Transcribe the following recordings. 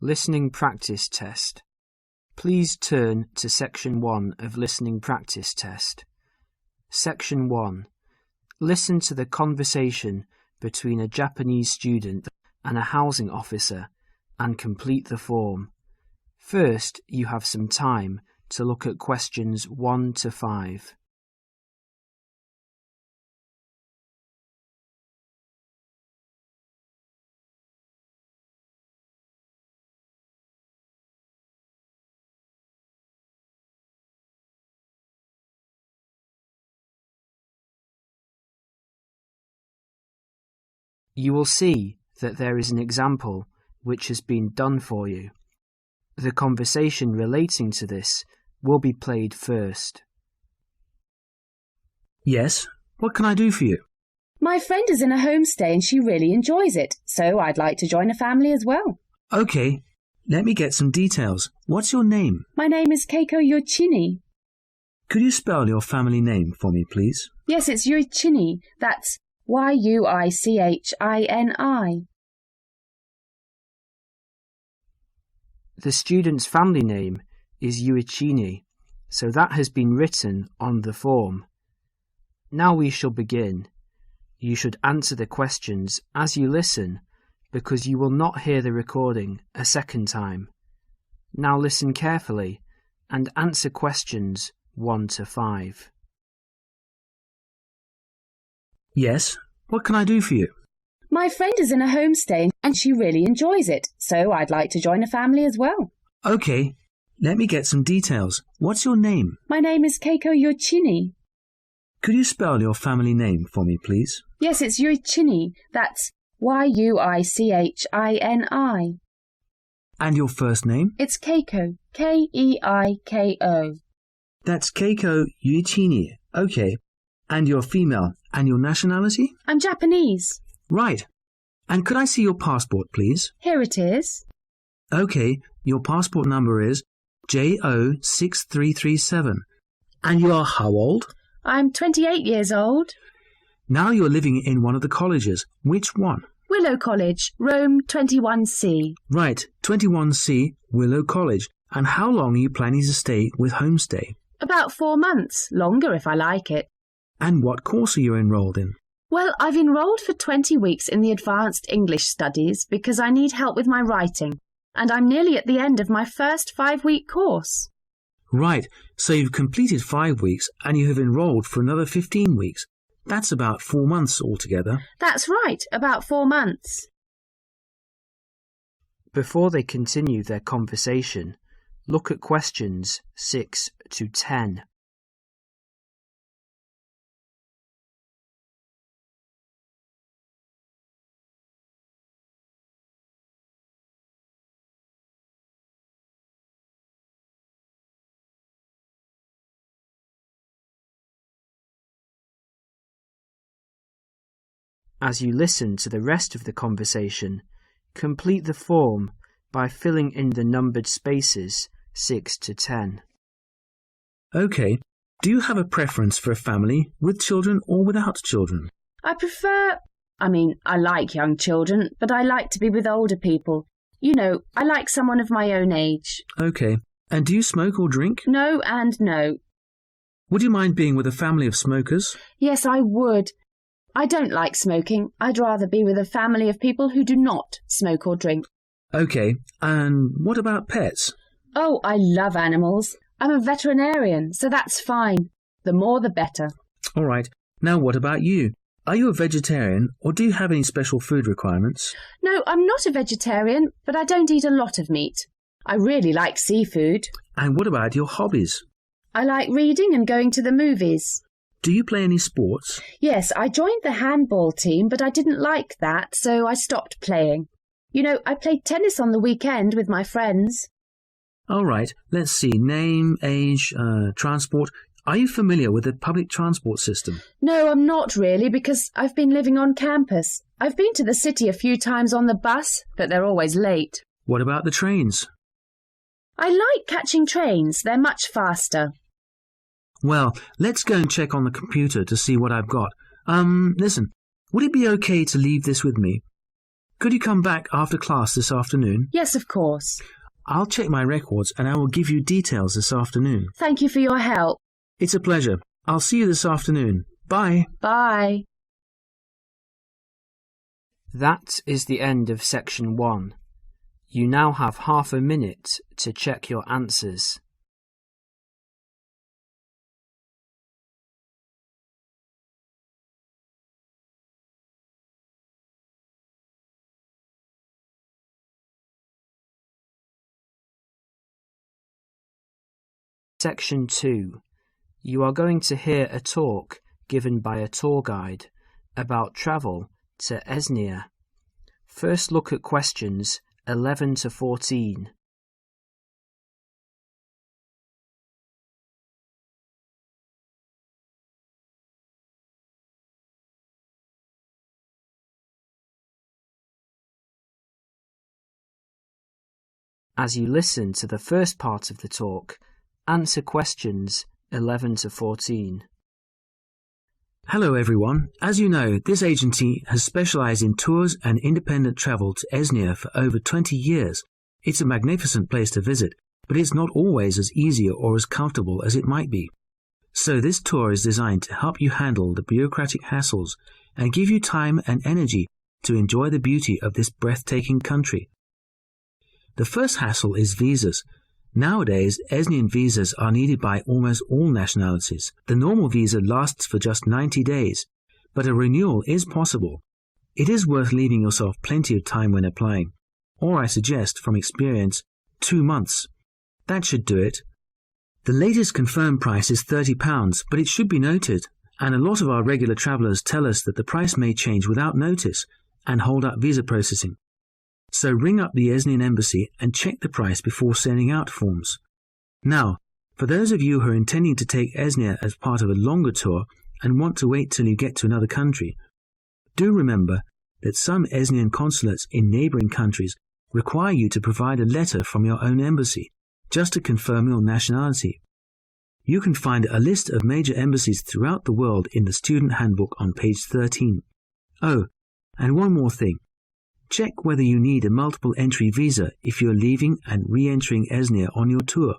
Listening Practice Test. Please turn to Section 1 of Listening Practice Test. Section 1. Listen to the conversation between a Japanese student and a housing officer and complete the form. First, you have some time to look at questions 1 to 5. You will see that there is an example which has been done for you. The conversation relating to this will be played first. Yes, what can I do for you? My friend is in a homestay and she really enjoys it, so I'd like to join a family as well. Okay, let me get some details. What's your name? My name is Keiko Yuichini. Could you spell your family name for me, please? Yes, it's Yuichini. That's Yuichini. The student's family name is Yuichini, so that has been written on the form. Now we shall begin. You should answer the questions as you listen, because you will not hear the recording a second time. Now listen carefully and answer questions 1 to 5. Yes, what can I do for you? My friend is in a homestay and she really enjoys it, so I'd like to join a family as well. Okay, let me get some details. What's your name? My name is Keiko Yuichini. Could you spell your family name for me, please? Yes, it's Yuichini. That's Yuichini. And your first name? It's Keiko. Keiko. That's Keiko Yuichini. Okay. And you're female. And your nationality? I'm Japanese. Right. And could I see your passport, please? Here it is. Okay, your passport number is JO6337. And you are how old? I'm 28 years old. Now you're living in one of the colleges. Which one? Willow College, Rome 21C. Right, 21C, Willow College. And how long are you planning to stay with Homestay? About 4 months, longer if I like it. And what course are you enrolled in? Well, I've enrolled for 20 weeks in the Advanced English Studies because I need help with my writing, and I'm nearly at the end of my first 5-week course. Right, so you've completed 5 weeks and you have enrolled for another 15 weeks. That's about 4 months altogether. That's right, about 4 months. Before they continue their conversation, look at questions 6 to 10. As you listen to the rest of the conversation, complete the form by filling in the numbered spaces 6 to 10. Okay. Do you have a preference for a family with children or without children? I like young children, but I like to be with older people. You know, I like someone of my own age. Okay. And do you smoke or drink? No and no. Would you mind being with a family of smokers? Yes, I would. I don't like smoking. I'd rather be with a family of people who do not smoke or drink. Okay, and what about pets? Oh, I love animals. I'm a veterinarian, so that's fine. The more the better. All right. Now what about you? Are you a vegetarian or do you have any special food requirements? No, I'm not a vegetarian, but I don't eat a lot of meat. I really like seafood. And what about your hobbies? I like reading and going to the movies. Do you play any sports? Yes, I joined the handball team, but I didn't like that, so I stopped playing. You know, I played tennis on the weekend with my friends. All right, let's see. Name, age, transport. Are you familiar with the public transport system? No, I'm not really, because I've been living on campus. I've been to the city a few times on the bus, but they're always late. What about the trains? I like catching trains. They're much faster. Well, let's go and check on the computer to see what I've got. Listen, would it be okay to leave this with me? Could you come back after class this afternoon? Yes, of course. I'll check my records and I will give you details this afternoon. Thank you for your help. It's a pleasure. I'll see you this afternoon. Bye. Bye. That is the end of section 1. You now have half a minute to check your answers. Section 2. You are going to hear a talk given by a tour guide about travel to Esnia. First look at questions 11 to 14. As you listen to the first part of the talk, answer questions 11 to 14. Hello everyone. As you know, this agency has specialized in tours and independent travel to Esnia for over 20 years. It's a magnificent place to visit, but it's not always as easy or as comfortable as it might be. So this tour is designed to help you handle the bureaucratic hassles and give you time and energy to enjoy the beauty of this breathtaking country. The first hassle is visas. Nowadays, Esnian visas are needed by almost all nationalities. The normal visa lasts for just 90 days, but a renewal is possible. It is worth leaving yourself plenty of time when applying, or I suggest, from experience, 2 months. That should do it. The latest confirmed price is £30, but it should be noted, and a lot of our regular travellers tell us that the price may change without notice and hold up visa processing. So ring up the Esnian embassy and check the price before sending out forms. Now, for those of you who are intending to take Esnia as part of a longer tour and want to wait till you get to another country, do remember that some Esnian consulates in neighbouring countries require you to provide a letter from your own embassy, just to confirm your nationality. You can find a list of major embassies throughout the world in the student handbook on page 13. Oh, and one more thing. Check whether you need a multiple entry visa if you're leaving and re-entering Esnia on your tour.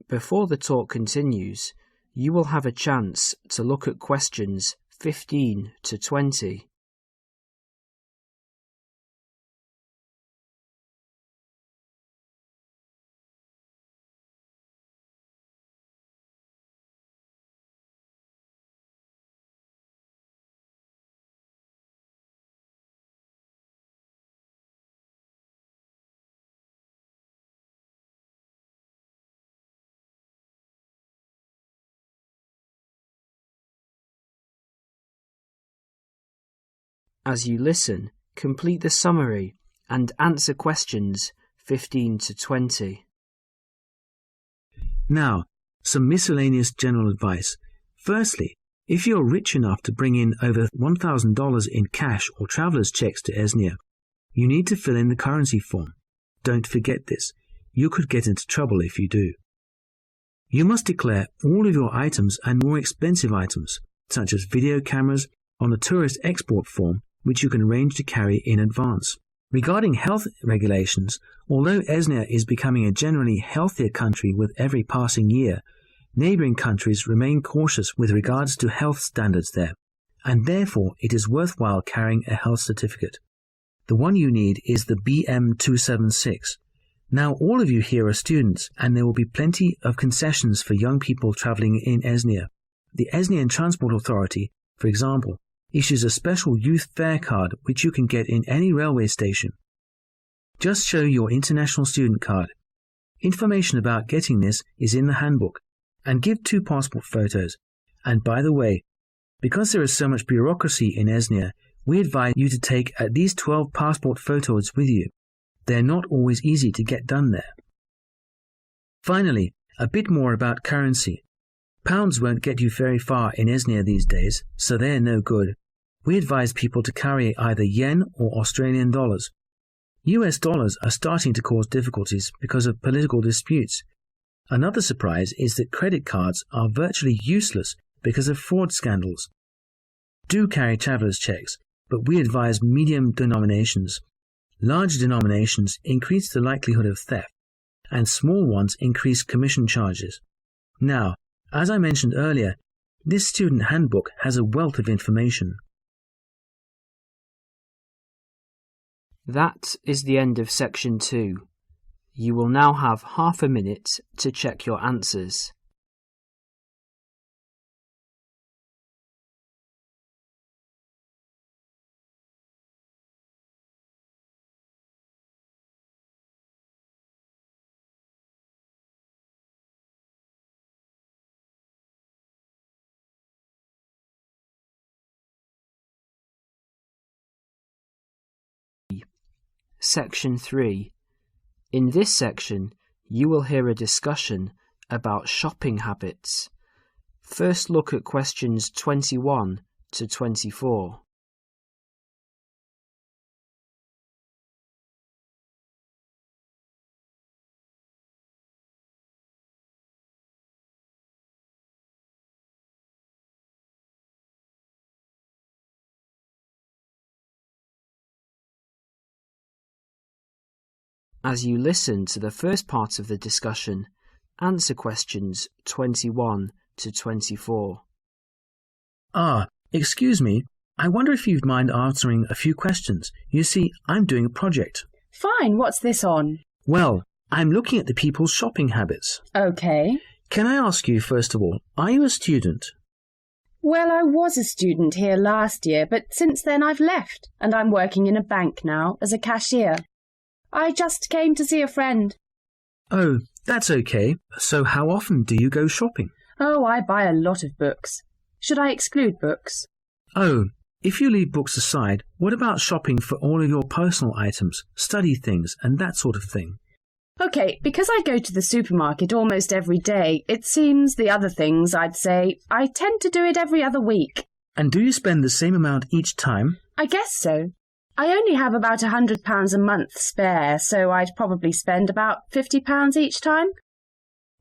Before the talk continues, you will have a chance to look at questions 15 to 20. As you listen, complete the summary and answer questions 15 to 20. Now, some miscellaneous general advice. Firstly, if you're rich enough to bring in over $1,000 in cash or traveller's checks to Esnia, you need to fill in the currency form. Don't forget this. You could get into trouble if you do. You must declare all of your items and more expensive items, such as video cameras, on the tourist export form, which you can arrange to carry in advance. Regarding health regulations, although Esnia is becoming a generally healthier country with every passing year, neighbouring countries remain cautious with regards to health standards there, and therefore it is worthwhile carrying a health certificate. The one you need is the BM276. Now all of you here are students, and there will be plenty of concessions for young people travelling in Esnia. The Esnian Transport Authority, for example, issues a special youth fare card which you can get in any railway station. Just show your international student card. Information about getting this is in the handbook, and give 2 passport photos. And by the way, because there is so much bureaucracy in Esnia, we advise you to take at least 12 passport photos with you. They're not always easy to get done there. Finally, a bit more about currency. Pounds won't get you very far in Esnia these days, so they're no good. We advise people to carry either yen or Australian dollars. US dollars are starting to cause difficulties because of political disputes. Another surprise is that credit cards are virtually useless because of fraud scandals. Do carry traveller's checks, but we advise medium denominations. Large denominations increase the likelihood of theft, and small ones increase commission charges. Now, as I mentioned earlier, this student handbook has a wealth of information. That is the end of section 2. You will now have half a minute to check your answers. Section 3. In this section, you will hear a discussion about shopping habits. First look at questions 21 to 24. As you listen to the first part of the discussion, answer questions 21 to 24. Excuse me. I wonder if you'd mind answering a few questions. You see, I'm doing a project. Fine, what's this on? Well, I'm looking at the people's shopping habits. Okay. Can I ask you, first of all, are you a student? Well, I was a student here last year, but since then I've left, and I'm working in a bank now as a cashier. I just came to see a friend. Oh, that's okay. So how often do you go shopping? Oh, I buy a lot of books. Should I exclude books? Oh, if you leave books aside, what about shopping for all of your personal items, study things, and that sort of thing? Okay, because I go to the supermarket almost every day, it seems the other things, I'd say, I tend to do it every other week. And do you spend the same amount each time? I guess so. I only have about £100 a month spare, so I'd probably spend about £50 each time.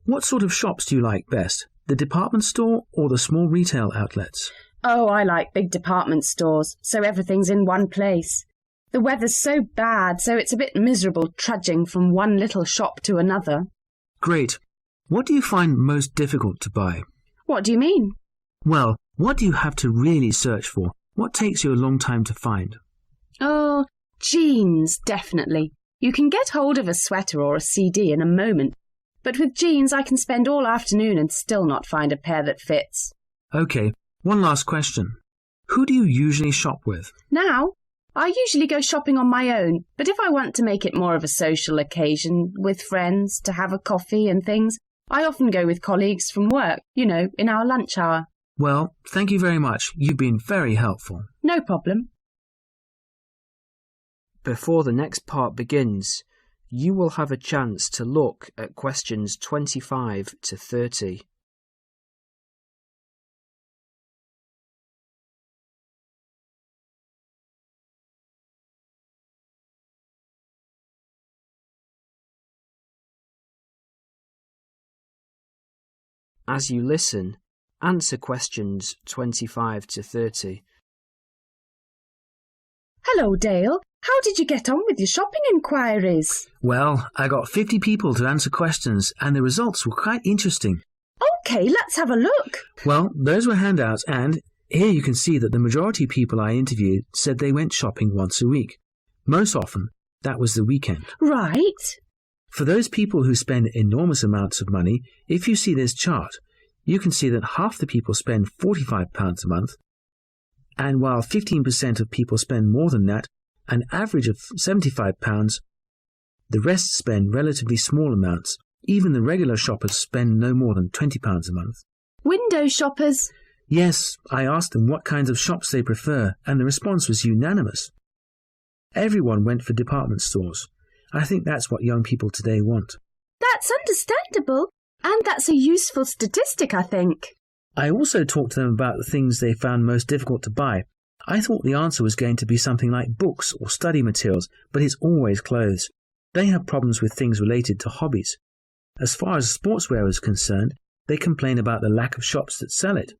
What sort of shops do you like best? The department store or the small retail outlets? Oh, I like big department stores, so everything's in one place. The weather's so bad, so it's a bit miserable trudging from one little shop to another. Great. What do you find most difficult to buy? What do you mean? Well, what do you have to really search for? What takes you a long time to find? Oh, jeans, definitely. You can get hold of a sweater or a CD in a moment, but with jeans I can spend all afternoon and still not find a pair that fits. Okay, one last question. Who do you usually shop with? Now, I usually go shopping on my own, but if I want to make it more of a social occasion with friends to have a coffee and things, I often go with colleagues from work, in our lunch hour. Well, thank you very much. You've been very helpful. No problem. Before the next part begins, you will have a chance to look at questions 25 to 30. As you listen, answer questions 25 to 30. Hello, Dale. How did you get on with your shopping inquiries? Well, I got 50 people to answer questions, and the results were quite interesting. OK, let's have a look. Well, those were handouts, and here you can see that the majority of people I interviewed said they went shopping once a week. Most often, that was the weekend. Right. For those people who spend enormous amounts of money, if you see this chart, you can see that half the people spend £45 a month, and while 15% of people spend more than that, an average of £75, the rest spend relatively small amounts. Even the regular shoppers spend no more than £20 a month. Window shoppers? Yes, I asked them what kinds of shops they prefer, and the response was unanimous. Everyone went for department stores. I think that's what young people today want. That's understandable, and that's a useful statistic, I think. I also talked to them about the things they found most difficult to buy. I thought the answer was going to be something like books or study materials, but it's always clothes. They have problems with things related to hobbies. As far as sportswear is concerned, they complain about the lack of shops that sell it.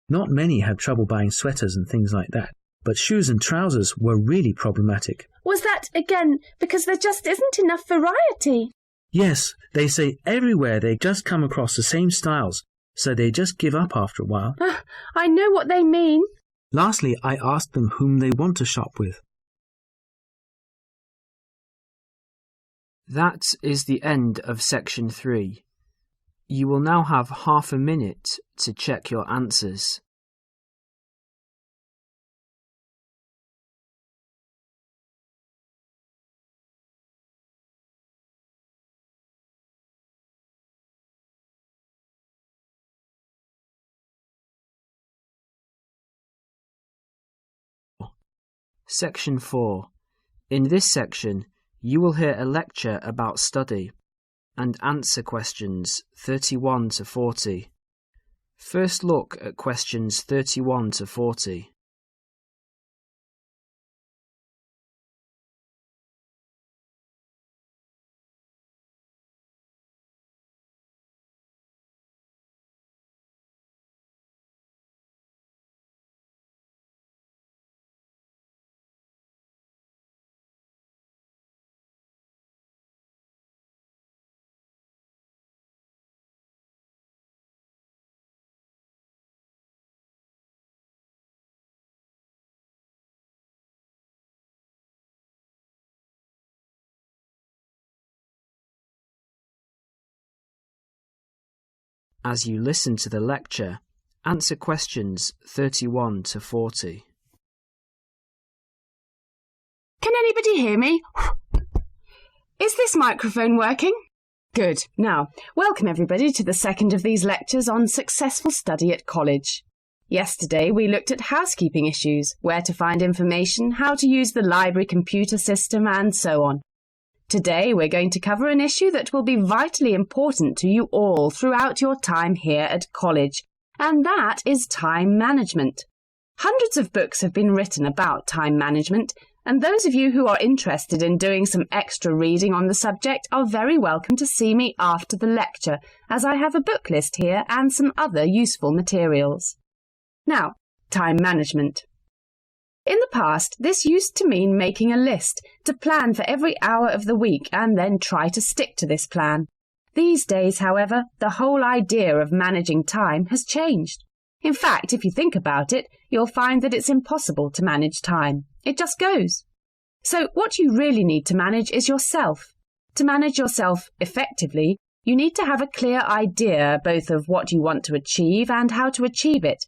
Not many have trouble buying sweaters and things like that. but shoes and trousers were really problematic. Was that, again, because there just isn't enough variety? Yes, they say everywhere they just come across the same styles, so they just give up after a while. I know what they mean. Lastly, I asked them whom they want to shop with. That is the end of section 3. You will now have half a minute to check your answers. Section 4. In this section, you will hear a lecture about study and answer questions 31 to 40. First look at questions 31 to 40. As you listen to the lecture, answer questions 31 to 40. Can anybody hear me? Is this microphone working? Good. Now, welcome everybody to the second of these lectures on successful study at college. Yesterday we looked at housekeeping issues, where to find information, how to use the library computer system, and so on. Today we're going to cover an issue that will be vitally important to you all throughout your time here at college, and that is time management. Hundreds of books have been written about time management, and those of you who are interested in doing some extra reading on the subject are very welcome to see me after the lecture, as I have a book list here and some other useful materials. Now, time management. In the past, this used to mean making a list to plan for every hour of the week and then try to stick to this plan. These days, however, the whole idea of managing time has changed. In fact, if you think about it, you'll find that it's impossible to manage time. It just goes. So what you really need to manage is yourself. To manage yourself effectively, you need to have a clear idea both of what you want to achieve and how to achieve it.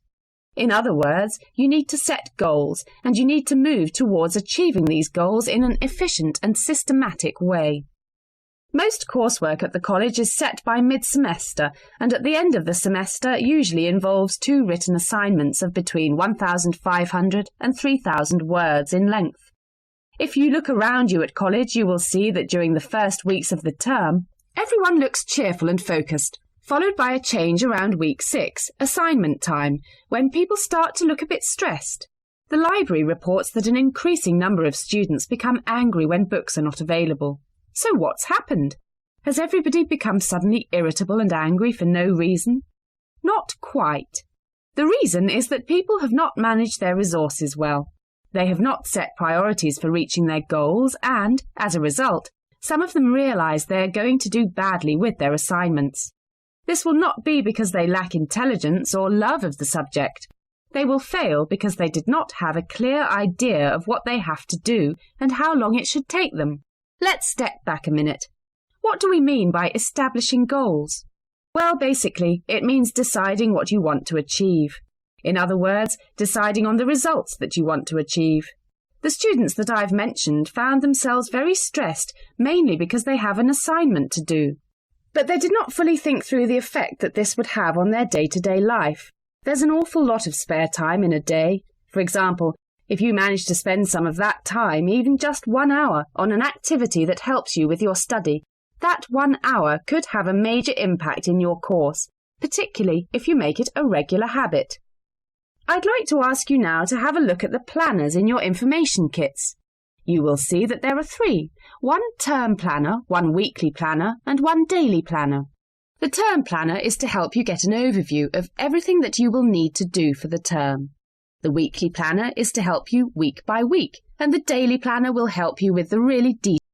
In other words, you need to set goals, and you need to move towards achieving these goals in an efficient and systematic way. Most coursework at the college is set by mid-semester, and at the end of the semester usually involves 2 written assignments of between 1,500 and 3,000 words in length. If you look around you at college, you will see that during the first weeks of the term, everyone looks cheerful and focused, followed by a change around week 6, assignment time, when people start to look a bit stressed. The library reports that an increasing number of students become angry when books are not available. So what's happened? Has everybody become suddenly irritable and angry for no reason? Not quite. The reason is that people have not managed their resources well. They have not set priorities for reaching their goals and, as a result, some of them realise they are going to do badly with their assignments. This will not be because they lack intelligence or love of the subject. They will fail because they did not have a clear idea of what they have to do and how long it should take them. Let's step back a minute. What do we mean by establishing goals? Well, basically, it means deciding what you want to achieve. In other words, deciding on the results that you want to achieve. The students that I've mentioned found themselves very stressed, mainly because they have an assignment to do. But they did not fully think through the effect that this would have on their day-to-day life. There's an awful lot of spare time in a day. For example, if you manage to spend some of that time, even just 1 hour, on an activity that helps you with your study, that 1 hour could have a major impact in your course, particularly if you make it a regular habit. I'd like to ask you now to have a look at the planners in your information kits. You will see that there are 3, 1 term planner, 1 weekly planner, and 1 daily planner. The term planner is to help you get an overview of everything that you will need to do for the term. The weekly planner is to help you week by week, and the daily planner will help you with the really detailed